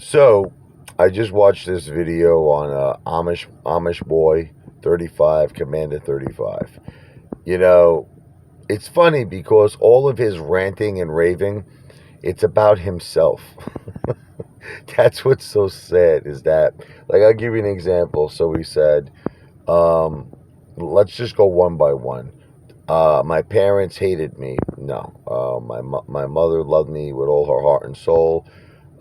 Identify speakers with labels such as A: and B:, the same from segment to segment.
A: So, I just watched this video on Amish boy 35, Commander 35. You know, it's funny because all of his ranting and raving, it's about himself. That's what's so sad is that, like, I'll give you an example. So he said, um, let's just go one by one. My parents hated me. No. My mother loved me with all her heart and soul.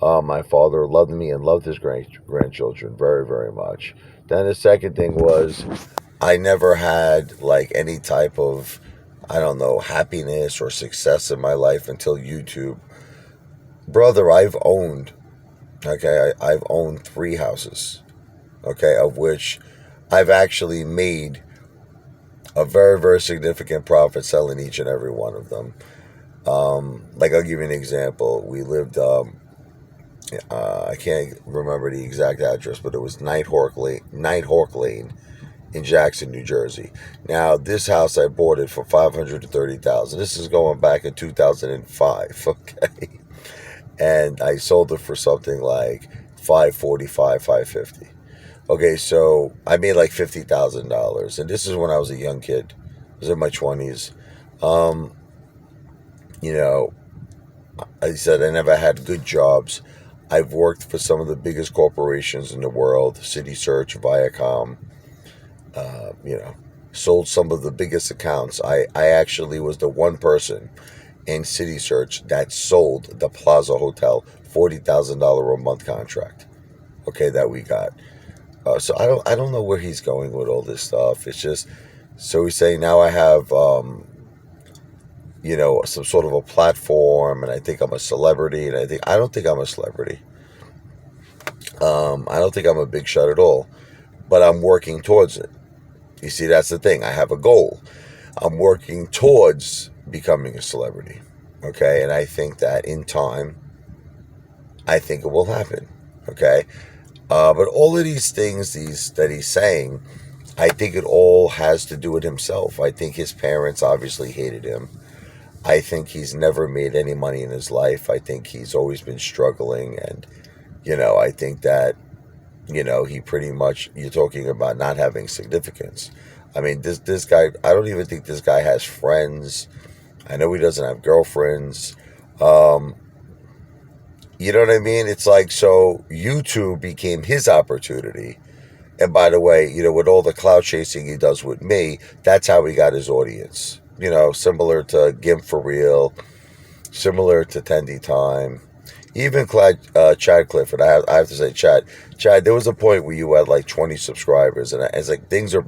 A: My father loved me and loved his grandchildren very, very much. Then the second thing was I never had like any type of, I don't know, happiness or success in my life until YouTube. Brother, I've owned three houses, okay, of which I've actually made a very, very significant profit selling each and every one of them. Like, I'll give you an example. We lived, I can't remember the exact address, but it was Nighthawk Lane in Jackson, New Jersey. Now, this house I bought it for $530,000. This is going back in 2005, okay, and I sold it for something like 545, 550. Okay, so I made like $50,000, and this is when I was a young kid. I was in my 20s. Um, you know, I said I never had good jobs. I've worked for some of the biggest corporations in the world, City Search, Viacom, you know, sold some of the biggest accounts. I actually was the one person in City Search that sold the Plaza Hotel $40,000 a month contract. Okay, that we got. So I don't know where he's going with all this stuff. It's just so he's saying now I have some sort of a platform, and I think I'm a celebrity, and I don't think I'm a celebrity. I don't think I'm a big shot at all, but I'm working towards it. You see, that's the thing. I have a goal. I'm working towards becoming a celebrity. Okay, and I think that in time, I think it will happen. Okay, but all of these things that he's saying, I think it all has to do with himself. I think his parents obviously hated him. I think he's never made any money in his life. I think he's always been struggling, and I think that he pretty much, you're talking about not having significance. I mean, this guy, I don't even think this guy has friends. I know he doesn't have girlfriends. Um, you know what I mean? It's like, so YouTube became his opportunity. And by the way, with all the clout chasing he does with me, that's how he got his audience. Similar to Gimp for Real, similar to Tendy Time, even Chad Clifford. I have to say, Chad, there was a point where you had like 20 subscribers, and it's like things are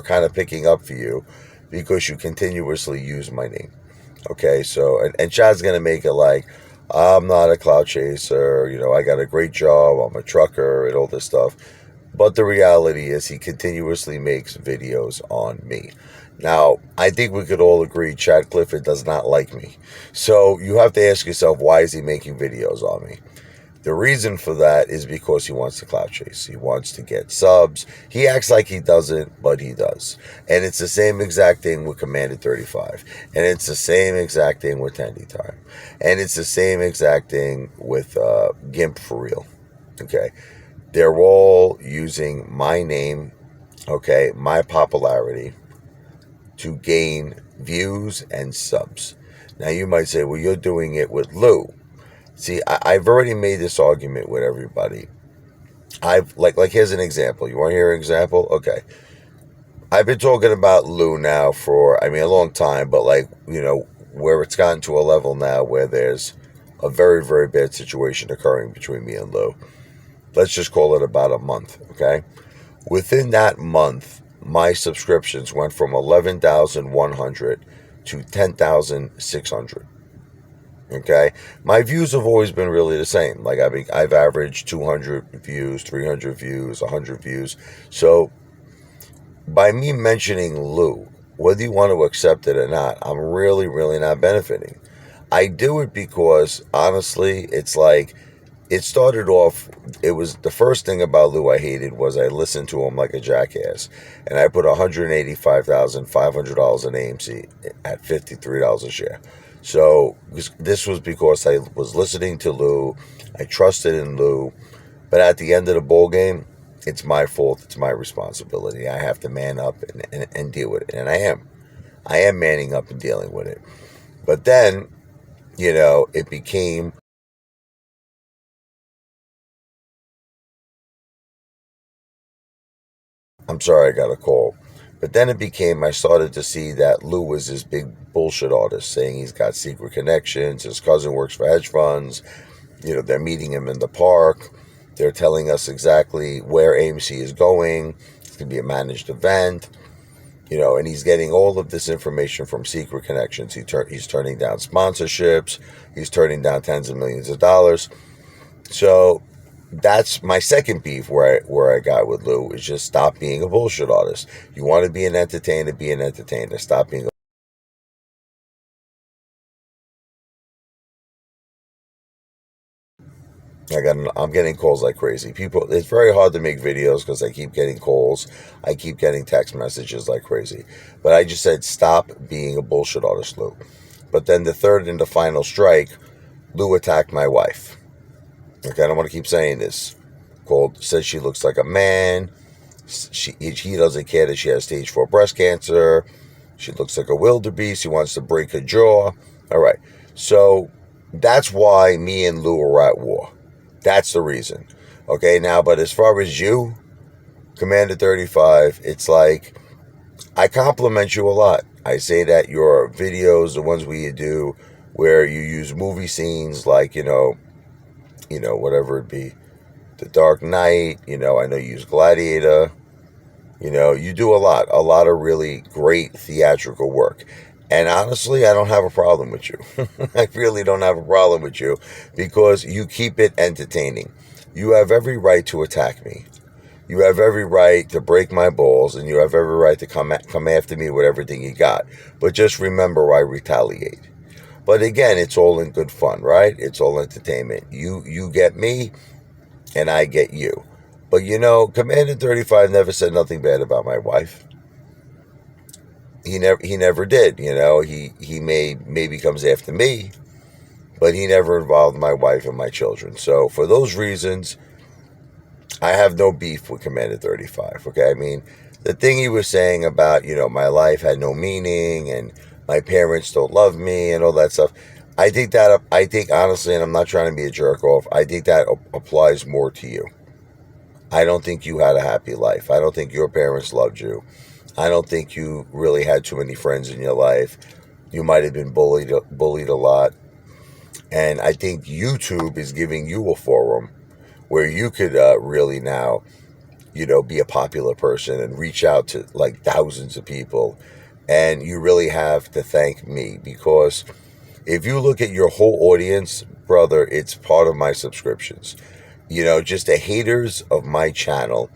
A: kind of picking up for you because you continuously use my name. Okay, so and Chad's gonna make it like I'm not a cloud chaser. I got a great job. I'm a trucker and all this stuff. But the reality is, he continuously makes videos on me. Now, I think we could all agree Chad Clifford does not like me. So you have to ask yourself, why is he making videos on me? The reason for that is because he wants to clout chase. He wants to get subs. He acts like he doesn't, but he does. And it's the same exact thing with Commander 35. And it's the same exact thing with Tandy Time. And it's the same exact thing with Gimp for Real. Okay. They're all using my name, okay, my popularity to gain views and subs. Now you might say, well, you're doing it with Lou. See, I've already made this argument with everybody. I've like here's an example. You want to hear an example? Okay. I've been talking about Lou now for, I mean, a long time, but like, where it's gotten to a level now where there's a very, very bad situation occurring between me and Lou. Let's just call it about a month, okay? Within that month, my subscriptions went from 11,100 to 10,600. Okay, my views have always been really the same. Like, I've averaged 200 views, 300 views, 100 views. So by me mentioning Lou, whether you want to accept it or not, I'm really, really not benefiting. I do it because honestly, it's like, it started off, it was the first thing about Lou I hated was I listened to him like a jackass, and I put $185,500 in AMC at $53 a share. So this was because I was listening to Lou. I trusted in Lou. But at the end of the ball game, it's my fault. It's my responsibility. I have to man up and deal with it. And I am. I am manning up and dealing with it. But then, it became. I'm sorry, I got a call. But then it became, I started to see that Lou was this big bullshit artist saying he's got secret connections. His cousin works for hedge funds. They're meeting him in the park. They're telling us exactly where AMC is going. It's going to be a managed event. And he's getting all of this information from secret connections. He's turning down sponsorships. He's turning down tens of millions of dollars. So that's my second beef where I got with Lou is just stop being a bullshit artist. You want to be an entertainer, be an entertainer. Stop being I'm getting calls like crazy. People, it's very hard to make videos because I keep getting calls. I keep getting text messages like crazy. But I just said, stop being a bullshit artist, Lou. But then the third and the final strike, Lou attacked my wife. Okay, I don't want to keep saying this. Says she looks like a man. He doesn't care that she has stage 4 breast cancer. She looks like a wildebeest. He wants to break her jaw. All right. So that's why me and Lou are at war. That's the reason. Okay, now, but as far as you, Commander 35, it's like I compliment you a lot. I say that your videos, the ones you do, where you use movie scenes like, whatever it be, The Dark Knight, I know you use Gladiator, you do a lot of really great theatrical work. And honestly, I don't have a problem with you. I really don't have a problem with you because you keep it entertaining. You have every right to attack me. You have every right to break my balls, and you have every right to come after me with everything you got. But just remember, I retaliate. But again, it's all in good fun, right? It's all entertainment. You get me, and I get you. But Commander 35 never said nothing bad about my wife. He never did. He maybe comes after me, but he never involved my wife and my children. So for those reasons, I have no beef with Commander 35. Okay, I mean, the thing he was saying about my life had no meaning and my parents don't love me and all that stuff. I think honestly, and I'm not trying to be a jerk off. I think that applies more to you. I don't think you had a happy life. I don't think your parents loved you. I don't think you really had too many friends in your life. You might have been bullied a lot. And I think YouTube is giving you a forum where you could really now, be a popular person and reach out to like thousands of people. And you really have to thank me because if you look at your whole audience, brother, it's part of my subscriptions. Just the haters of my channel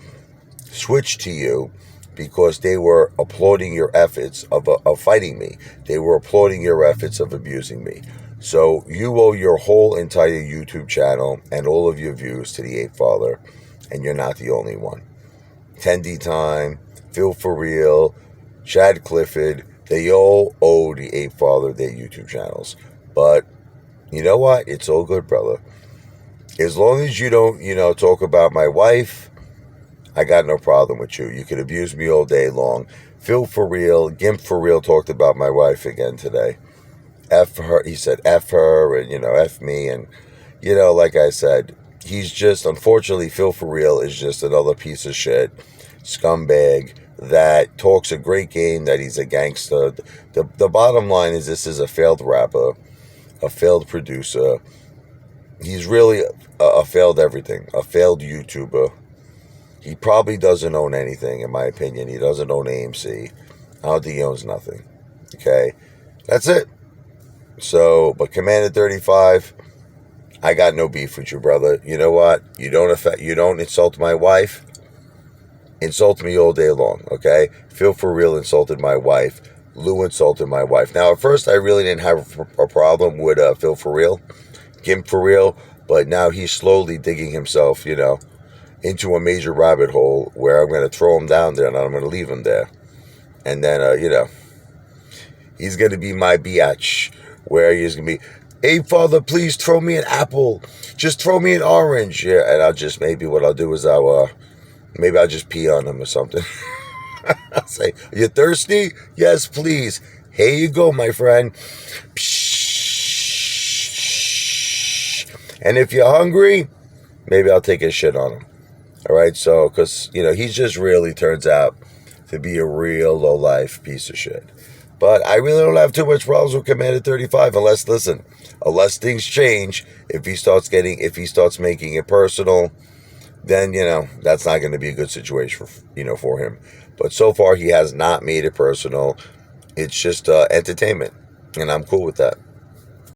A: switched to you because they were applauding your efforts of fighting me. They were applauding your efforts of abusing me. So you owe your whole entire YouTube channel and all of your views to the Ape Father, and you're not the only one. Tendy Time, Phil For Real, Chad Clifford, they all owe the Ape Father their YouTube channels. But you know what? It's all good, brother. As long as you don't, talk about my wife, I got no problem with you. You could abuse me all day long. Phil For Real, Gimp For Real talked about my wife again today. F her, he said F her and, F me. And, like I said, he's just, unfortunately, Phil For Real is just another piece of shit, scumbag that talks a great game, that he's a gangster. The bottom line is this is a failed rapper, a failed producer. He's really a failed everything, a failed YouTuber. He probably doesn't own anything, in my opinion. He doesn't own AMC. I don't think he owns nothing. Okay? That's it. So, but Commander 35, I got no beef with you, brother. You know what? You don't insult my wife. Insult me all day long, okay? Phil For Real insulted my wife. Lou insulted my wife. Now, at first, I really didn't have a problem with Phil For Real, Gimp For Real, but now he's slowly digging himself, into a major rabbit hole where I'm going to throw him down there and I'm going to leave him there. And then, he's going to be my biatch where he's going to be, hey, Father, please throw me an apple. Just throw me an orange. Yeah, and maybe what I'll do is maybe I'll just pee on him or something. I'll say, are you thirsty? Yes, please. Here you go, my friend. And if you're hungry, maybe I'll take a shit on him. All right, so, because, he just really turns out to be a real low-life piece of shit. But I really don't have too much problems with Commander 35 unless things change. If he starts making it personal, then, that's not going to be a good situation for him. But so far, he has not made it personal. It's just entertainment, and I'm cool with that.